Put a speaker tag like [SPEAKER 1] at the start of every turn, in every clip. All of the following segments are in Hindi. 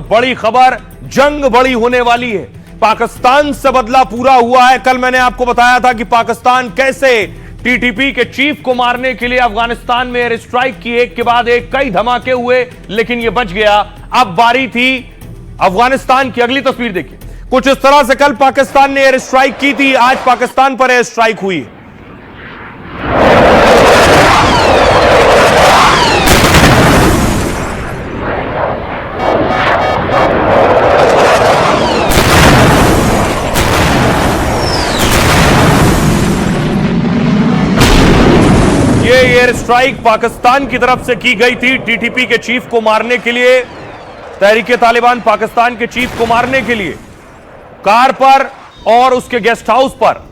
[SPEAKER 1] बड़ी खबर, जंग बड़ी होने वाली है। पाकिस्तान से बदला पूरा हुआ है। कल मैंने आपको बताया था कि पाकिस्तान कैसे टीटीपी के चीफ को मारने के लिए अफगानिस्तान में एयर स्ट्राइक की, एक के बाद एक कई धमाके हुए, लेकिन यह बच गया। अब बारी थी अफगानिस्तान की। अगली तस्वीर देखिए। कुछ इस तरह से कल पाकिस्तान ने एयर स्ट्राइक की थी, आज पाकिस्तान पर एयर स्ट्राइक हुई। ये एयर स्ट्राइक पाकिस्तान की तरफ से की गई थी टीटीपी के चीफ को मारने के लिए, तहरीके तालिबान पाकिस्तान के चीफ को मारने के लिए कार पर और उसके गेस्ट हाउस पर।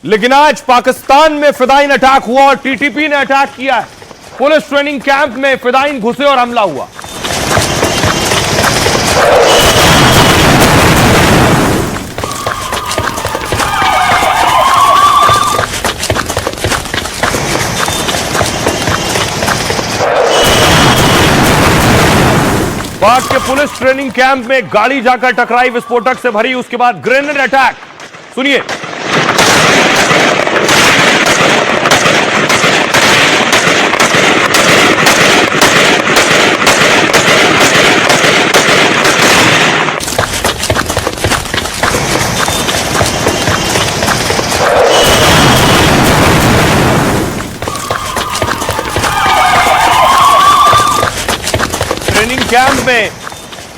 [SPEAKER 1] लेकिन आज पाकिस्तान में फिदाइन अटैक हुआ और टीटीपी ने अटैक किया है। पुलिस ट्रेनिंग कैंप में फिदाइन घुसे और हमला हुआ। पाक के पुलिस ट्रेनिंग कैंप में गाड़ी जाकर टकराई विस्फोटक से भरी, उसके बाद ग्रेनेड अटैक। सुनिए। ट्रेनिंग कैंप में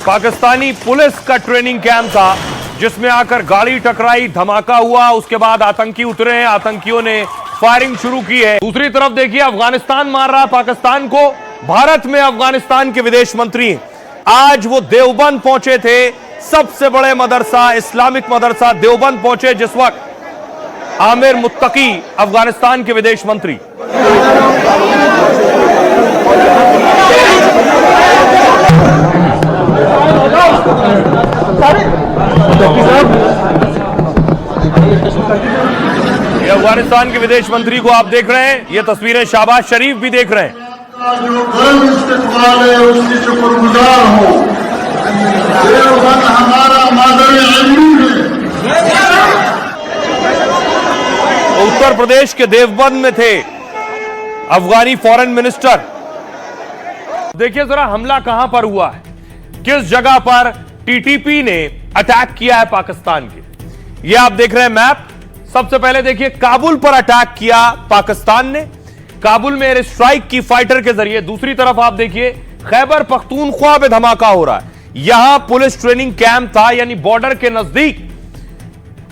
[SPEAKER 1] पाकिस्तानी पुलिस का ट्रेनिंग कैंप था, जिसमें आकर गाड़ी टकराई, धमाका हुआ, उसके बाद आतंकी उतरे हैं, आतंकियों ने फायरिंग शुरू की है। दूसरी तरफ देखिए, अफगानिस्तान मार रहा पाकिस्तान को। भारत में अफगानिस्तान के विदेश मंत्री आज वो देवबंद पहुंचे थे, सबसे बड़े मदरसा, इस्लामिक मदरसा देवबंद पहुंचे, जिस वक्त आमिर मुत्तकी अफगानिस्तान के विदेश मंत्री। ये अफगानिस्तान के विदेश मंत्री को आप देख रहे हैं, ये तस्वीरें शहबाज शरीफ भी देख रहे हैं।
[SPEAKER 2] जो गर्म इस्तेमाल है उसकी शुक्रगुजार हो। देवबंद हमारा मादर-ए-इल्मी है।
[SPEAKER 1] उत्तर प्रदेश के देवबंद में थे अफगानी फॉरेन मिनिस्टर। देखिए जरा हमला कहां पर हुआ है, किस जगह पर टीटीपी ने अटैक किया है पाकिस्तान के। ये आप देख रहे हैं मैप। सबसे पहले देखिए, काबुल पर अटैक किया पाकिस्तान ने, काबुल में एयर स्ट्राइक की फाइटर के जरिए। दूसरी तरफ आप देखिए, खैबर पख्तूनख्वा में धमाका हो रहा है। यहां पुलिस ट्रेनिंग कैंप था, यानी बॉर्डर के नजदीक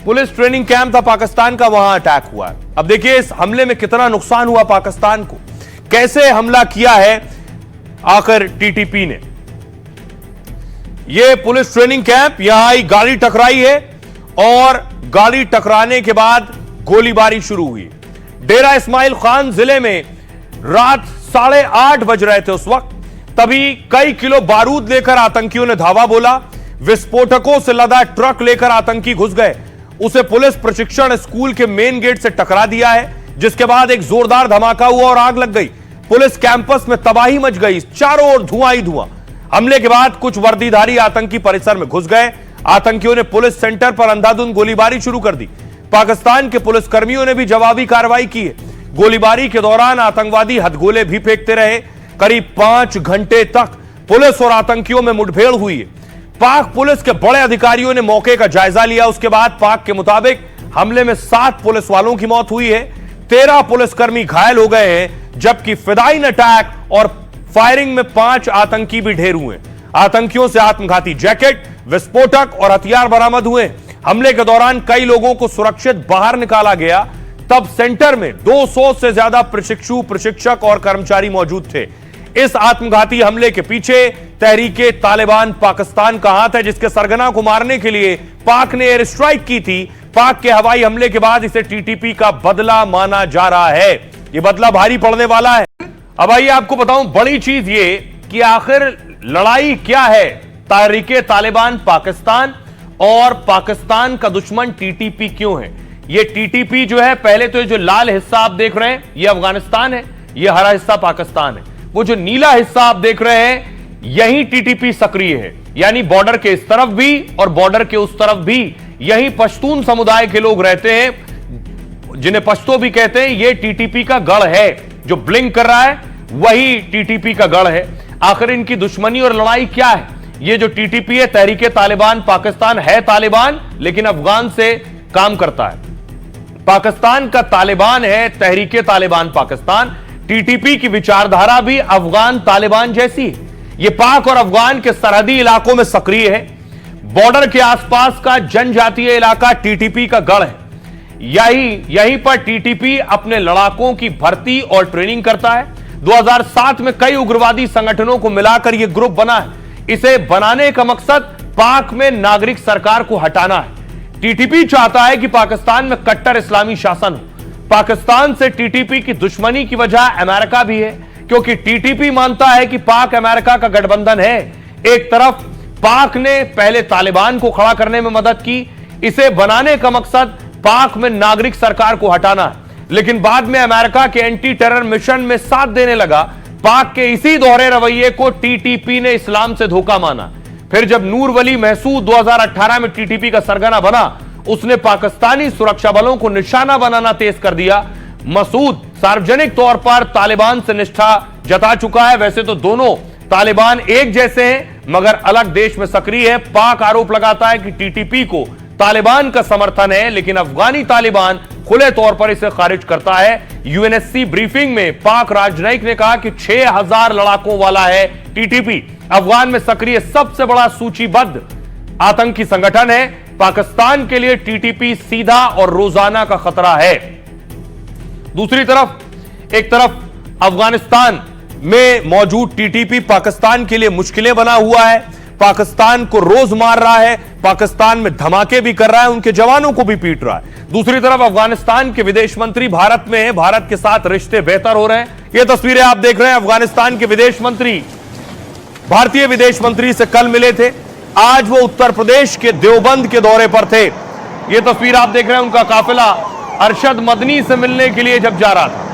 [SPEAKER 1] पुलिस ट्रेनिंग कैंप था पाकिस्तान का, वहां अटैक हुआ है। अब देखिए इस हमले में कितना नुकसान हुआ पाकिस्तान को, कैसे हमला किया है आखिर टीटीपी ने। यह पुलिस ट्रेनिंग कैंप, यहां आई गाड़ी टकराई है और गाड़ी टकराने के बाद गोलीबारी शुरू हुई। डेरा इस्माइल खान जिले में रात 8:30 बज रहे थे उस वक्त, तभी कई किलो बारूद लेकर आतंकियों ने धावा बोला। विस्फोटकों से लदा ट्रक लेकर आतंकी घुस गए, उसे पुलिस प्रशिक्षण स्कूल के मेन गेट से टकरा दिया है, जिसके बाद एक जोरदार धमाका हुआ और आग लग गई। पुलिस कैंपस में तबाही मच गई, चारों ओर धुआं ही धुआं। हमले के बाद कुछ वर्दीधारी आतंकी परिसर में घुस गए। आतंकियों ने पुलिस सेंटर पर अंधाधुंध गोलीबारी शुरू कर दी। पाकिस्तान के पुलिस कर्मियों ने भी जवाबी कार्रवाई की है। गोलीबारी के दौरान आतंकवादी हथगोले भी फेंकते रहे। करीब 5 घंटे तक पुलिस और आतंकियों में मुठभेड़ हुई है। पाक पुलिस के बड़े अधिकारियों ने मौके का जायजा लिया। उसके बाद पाक के मुताबिक हमले में 7 पुलिस वालों की मौत हुई है, 13 पुलिसकर्मी घायल हो गए हैं, जबकि फिदाइन अटैक और फायरिंग में 5 आतंकी भी ढेर हुए। आतंकियों से आत्मघाती जैकेट, विस्फोटक और हथियार बरामद हुए। हमले के दौरान कई लोगों को सुरक्षित बाहर निकाला गया। तब सेंटर में 200 से ज्यादा प्रशिक्षु, प्रशिक्षक और कर्मचारी मौजूद थे। इस आत्मघाती हमले के पीछे तहरीके तालिबान पाकिस्तान का हाथ है, जिसके सरगना को मारने के लिए पाक ने एयर स्ट्राइक की थी। पाक के हवाई हमले के बाद इसे टीटीपी का बदला माना जा रहा है। यह बदला भारी पड़ने वाला है। अब आइए आपको बताऊं बड़ी चीज ये कि आखिर लड़ाई क्या है तहरीके तालिबान पाकिस्तान और पाकिस्तान का दुश्मन टीटीपी क्यों है। ये टीटीपी जो है, पहले तो ये जो लाल हिस्सा आप देख रहे हैं ये अफगानिस्तान है, ये हरा हिस्सा पाकिस्तान है। वो जो नीला हिस्सा आप देख रहे हैं, यही टीटीपी सक्रिय है। यानी बॉर्डर के इस तरफ भी और बॉर्डर के उस तरफ भी यही पश्तून समुदाय के लोग रहते हैं, जिन्हें पश्तो भी कहते हैं। ये टीटीपी का गढ़ है। जो ब्लिंक कर रहा है वही टीटीपी का गढ़ है। आखिर इनकी दुश्मनी और लड़ाई क्या है? ये जो टीटीपी है, तहरीके तालिबान पाकिस्तान है तालिबान, लेकिन अफगान से काम करता है। पाकिस्तान का तालिबान है तहरीके तालिबान पाकिस्तान। टीटीपी की विचारधारा भी अफगान तालिबान जैसी है। ये पाक और अफगान के सरहदी इलाकों में सक्रिय है। बॉर्डर के आसपास का जनजातीय इलाका टीटीपी का गढ़ है। यहीं पर टीटीपी अपने लड़ाकों की भर्ती और ट्रेनिंग करता है। 2007 में कई उग्रवादी संगठनों को मिलाकर यह ग्रुप बना है। इसे बनाने का मकसद पाक में नागरिक सरकार को हटाना है। टीटीपी चाहता है कि पाकिस्तान में कट्टर इस्लामी शासन हो। पाकिस्तान से टीटीपी की दुश्मनी की वजह अमेरिका भी है, क्योंकि टीटीपी मानता है कि पाक अमेरिका का गठबंधन है। एक तरफ पाक ने पहले तालिबान को खड़ा करने में मदद की। इसे बनाने का मकसद पाक में नागरिक सरकार को हटाना है, लेकिन बाद में अमेरिका के एंटी टेरर मिशन में साथ देने लगा। पाक के इसी दोहरे रवैये को टीटीपी ने इस्लाम से धोखा माना। फिर जब नूर वली महसूद 2018 में टीटीपी का सरगना बना, उसने पाकिस्तानी सुरक्षा बलों को निशाना बनाना तेज कर दिया। मसूद सार्वजनिक तौर पर तालिबान से निष्ठा जता चुका है। वैसे तो दोनों तालिबान एक जैसे हैं, मगर अलग देश में सक्रिय है। पाक आरोप लगाता है कि टीटीपी को तालिबान का समर्थन है, लेकिन अफगानी तालिबान खुले तौर पर इसे खारिज करता है। यूएनएससी ब्रीफिंग में पाक राजनयिक ने कहा कि 6000 लड़ाकों वाला है टीटीपी। अफगान में सक्रिय सबसे बड़ा सूचीबद्ध आतंकी संगठन है। पाकिस्तान के लिए टीटीपी सीधा और रोजाना का खतरा है। दूसरी तरफ एक तरफ अफगानिस्तान में मौजूद टीटीपी पाकिस्तान के लिए मुश्किलें बना हुआ है। पाकिस्तान को रोज मार रहा है, पाकिस्तान में धमाके भी कर रहा है, उनके जवानों को भी पीट रहा है। दूसरी तरफ अफगानिस्तान के विदेश मंत्री भारत में हैं, भारत के साथ रिश्ते बेहतर हो रहे हैं। ये तस्वीरें आप देख रहे हैं। अफगानिस्तान के विदेश मंत्री भारतीय विदेश मंत्री से कल मिले थे। आज वो उत्तर प्रदेश के देवबंद के दौरे पर थे। ये तस्वीर आप देख रहे हैं, उनका काफिला अरशद मदनी से मिलने के लिए जब जा रहा था।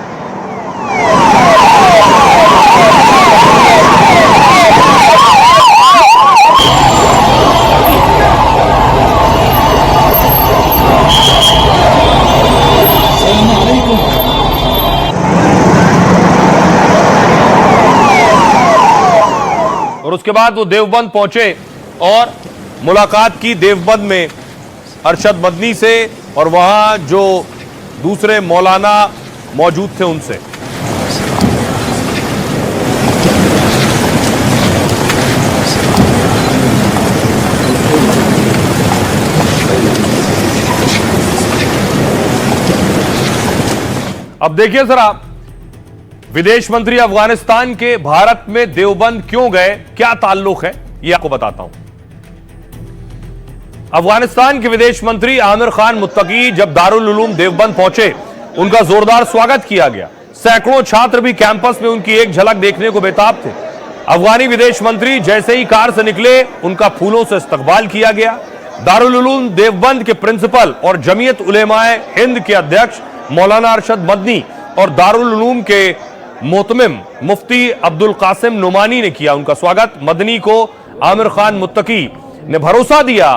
[SPEAKER 1] और उसके बाद वो देवबंद पहुंचे और मुलाकात की देवबंद में अरशद मदनी से, और वहां जो दूसरे मौलाना मौजूद थे उनसे। अब देखिए जरा, विदेश मंत्री अफगानिस्तान के भारत में देवबंद क्यों गए, क्या ताल्लुक है, ये आपको बताता हूं। अफगानिस्तान के विदेश मंत्री आमिर खान मुत्तकी जब दारुल उलूम देवबंद पहुंचे, उनका जोरदार स्वागत किया गया। सैकड़ों छात्र भी कैंपस में उनकी एक झलक देखने को बेताब थे। अफगानी विदेश मंत्री जैसे ही कार से निकले, उनका फूलों से इस्तकबाल किया गया। दारुल उलूम देवबंद के प्रिंसिपल और जमीयत उलेमाए हिंद के अध्यक्ष मौलाना अरशद मदनी और दारुल उलूम के मोहतमिम मुफ्ती अब्दुल कासिम नुमानी ने किया उनका स्वागत। मदनी को आमिर खान मुत्तकी ने भरोसा दिया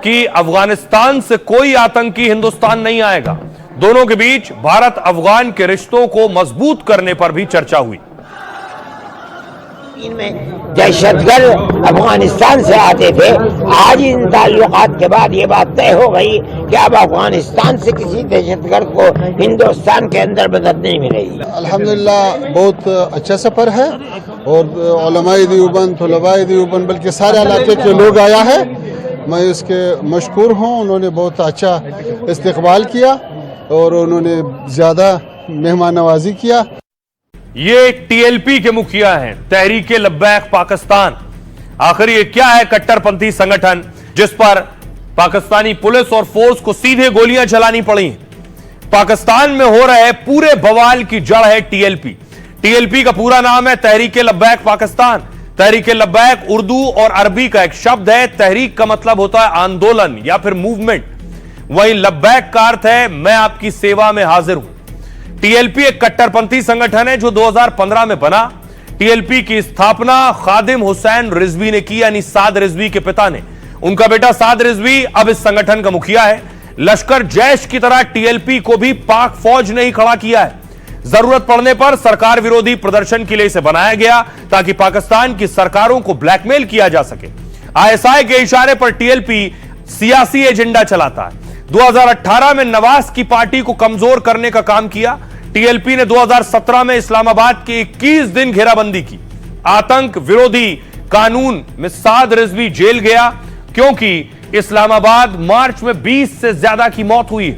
[SPEAKER 1] कि अफगानिस्तान से कोई आतंकी हिंदुस्तान नहीं आएगा। दोनों के बीच भारत अफगान के रिश्तों को मजबूत करने पर भी चर्चा हुई।
[SPEAKER 3] इनमें दहशतगर्द अफगानिस्तान से आते थे। आज इन ताल्लुकात के बाद ये बात तय हो गई कि अब अफगानिस्तान से किसी दहशतगर्द को हिंदुस्तान के अंदर मदद नहीं मिलेगी।
[SPEAKER 4] अल्हम्दुलिल्लाह बहुत अच्छा सफर है, और उलमाए देवबंद, तलबाए देवबंद, बल्कि सारे इलाके के लोग आया है। मैं इसके मशकूर हूँ। उन्होंने बहुत अच्छा इस्तकबाल किया और उन्होंने ज़्यादा मेहमान नवाजी किया।
[SPEAKER 1] ये टीएलपी के मुखिया हैं, तहरीके लब्बैक पाकिस्तान। आखिर ये क्या है कट्टरपंथी संगठन जिस पर पाकिस्तानी पुलिस और फोर्स को सीधे गोलियां चलानी पड़ी? पाकिस्तान में हो रहे पूरे बवाल की जड़ है टीएलपी। टीएलपी का पूरा नाम है तहरीके लब्बैक पाकिस्तान। तहरीके लब्बैक उर्दू और अरबी का एक शब्द है। तहरीक का मतलब होता है आंदोलन या फिर मूवमेंट, वहीं लब्बैक का अर्थ है मैं आपकी सेवा में हाजिर हूं। टीएलपी एक कट्टरपंथी संगठन है जो 2015 में बना। टीएलपी की स्थापना खादिम हुसैन रिजवी ने की, यानी साद रिजवी के पिता ने। उनका बेटा साद रिजवी अब इस संगठन का मुखिया है। लश्कर जैश की तरह टीएलपी को भी पाक फौज ने ही खड़ा किया है। जरूरत पड़ने पर सरकार विरोधी प्रदर्शन के लिए इसे बनाया गया ताकि पाकिस्तान की सरकारों को ब्लैकमेल किया जा सके। आईएसआई के इशारे पर टीएलपी सियासी एजेंडा चलाता है। 2018 में नवाज की पार्टी को कमजोर करने का काम किया। टीएलपी ने 2017 में इस्लामाबाद की 21 दिन घेराबंदी की। आतंक विरोधी कानून में साद रिजवी जेल गया क्योंकि इस्लामाबाद मार्च में 20 से ज्यादा की मौत हुई।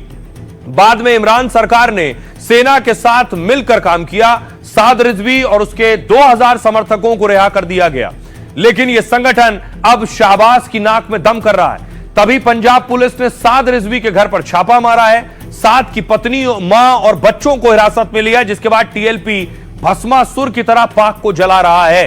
[SPEAKER 1] बाद में इमरान सरकार ने सेना के साथ मिलकर काम किया। साद रिजवी और उसके 2000 समर्थकों को रिहा कर दिया गया, लेकिन यह संगठन अब शहबाज की नाक में दम कर रहा है। तभी पंजाब पुलिस ने साद रिजवी के घर पर छापा मारा है। साद की पत्नी, मां और बच्चों को हिरासत में लिया, जिसके बाद टीएलपी भस्मासुर की तरह पाक को जला रहा है।